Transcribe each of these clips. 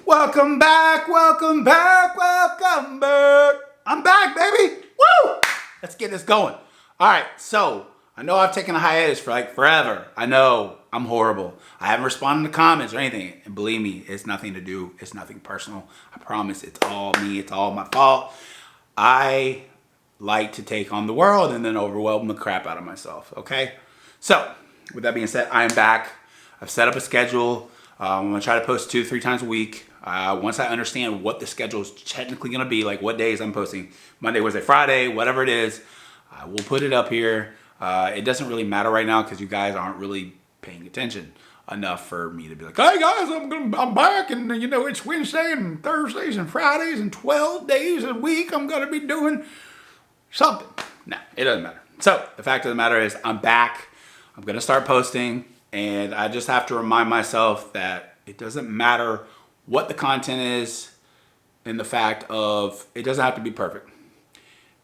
Welcome back, welcome back, welcome back. I'm back, baby. Woo! Let's get this going. All right, so I know I've taken a hiatus for like forever. I know I'm horrible. I haven't responded to comments or anything. And believe me, it's nothing to do. It's nothing personal. I promise it's all me. It's all my fault. I like to take on the world and then overwhelm the crap out of myself, okay? So, with that being said, I am back. I've set up a schedule. I'm gonna try to post 2 to 3 times a week. Once I understand what the schedule is technically gonna be, like what days I'm posting, Monday, Wednesday, Friday, whatever it is, I will put it up here. It doesn't really matter right now because you guys aren't really paying attention enough for me to be like, hey guys, I'm back, and you know it's Wednesday and Thursdays and Fridays and 12 days a week I'm gonna be doing something. No, it doesn't matter. So the fact of the matter is I'm back. I'm gonna start posting, and I just have to remind myself that it doesn't matter what the content is, in the fact of it doesn't have to be perfect.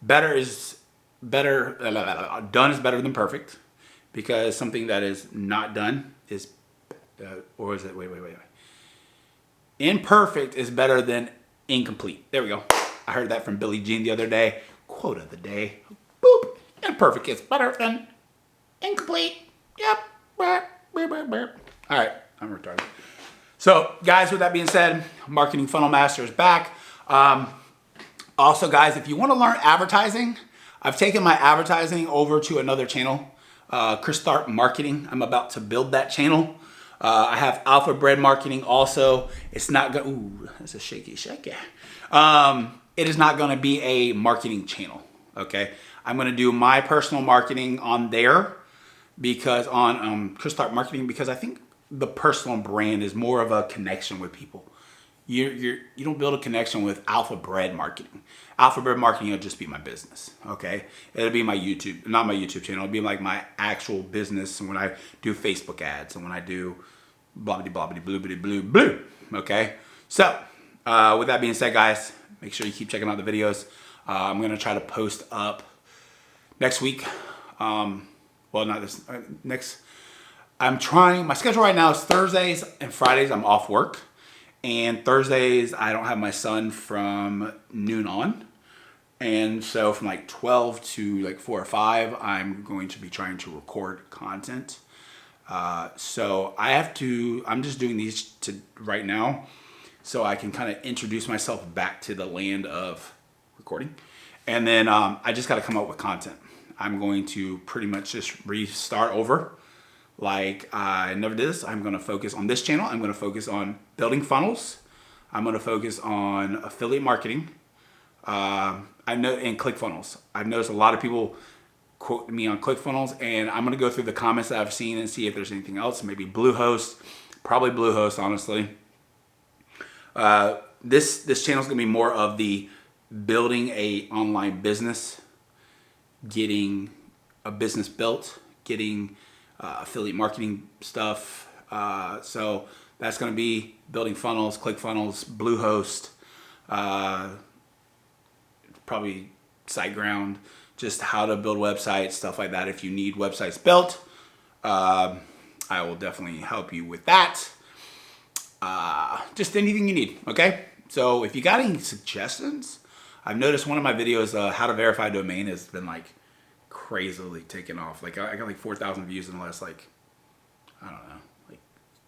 Better is better, done is better than perfect, because something that is not done is, or is it, wait. Imperfect is better than incomplete. There we go. I heard that from Billie Jean the other day. Quote of the day. Boop. Imperfect is better than incomplete. Yep. All right, I'm retarded. So, guys, with that being said, Marketing Funnel Master is back. Also, guys, if you want to learn advertising, I've taken my advertising over to another channel, Chris Tharp Marketing. I'm about to build that channel. I have Alpha Bread Marketing also. It's not going. Ooh, that's a shaky. It is not going to be a marketing channel. Okay, I'm going to do my personal marketing on there, because on Chris Tharp Marketing, because I think the personal brand is more of a connection with people. You don't build a connection with Alpha Bread Marketing. Alpha Bread Marketing will just be my business, okay? It'll be my YouTube, not my YouTube channel. It'll be like my actual business, and when I do Facebook ads, and when I do blobbity blobbity bloobity blue blue, okay? So, with that being said, guys, make sure you keep checking out the videos. I'm gonna try to post up next week. Well, not this, next. I'm trying, my schedule right now is Thursdays and Fridays I'm off work. And Thursdays, I don't have my son from noon on. And so from like 12 to like 4 or 5, I'm going to be trying to record content. So I'm just doing these right now so I can kind of introduce myself back to the land of recording. And then I just got to come up with content. I'm going to pretty much just restart over. Like I never did this. I'm going to focus on this channel. I'm going to focus on building funnels. I'm going to focus on affiliate marketing. I know in ClickFunnels. I've noticed a lot of people quote me on ClickFunnels, and I'm going to go through the comments that I've seen and see if there's anything else. Maybe Bluehost, probably Bluehost, honestly. This channel is going to be more of the building a online business, getting a business built, getting affiliate marketing stuff. So that's going to be building funnels, ClickFunnels, Bluehost, probably SiteGround, just how to build websites, stuff like that. If you need websites built, I will definitely help you with that. Just anything you need, okay? So if you got any suggestions, I've noticed one of my videos, how to verify a domain, has been like crazily taken off. Like I got like 4,000 views in the last like, I don't know, like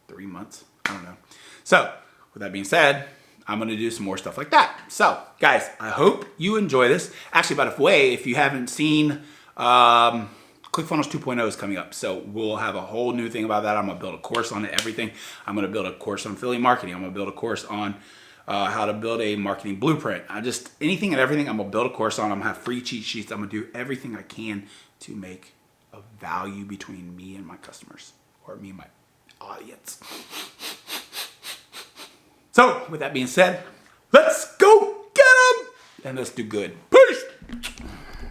3 months. I don't know. So with that being said, I'm going to do some more stuff like that. So guys, I hope you enjoy this. Actually, by the way, if you haven't seen, ClickFunnels 2.0 is coming up. So we'll have a whole new thing about that. I'm going to build a course on it, everything. I'm going to build a course on affiliate marketing. I'm going to build a course on how to build a marketing blueprint. Anything and everything I'm going to build a course on. I'm going to have free cheat sheets. I'm going to do everything I can to make a value between me and my customers, or me and my audience. So with that being said, let's go get them, and let's do good.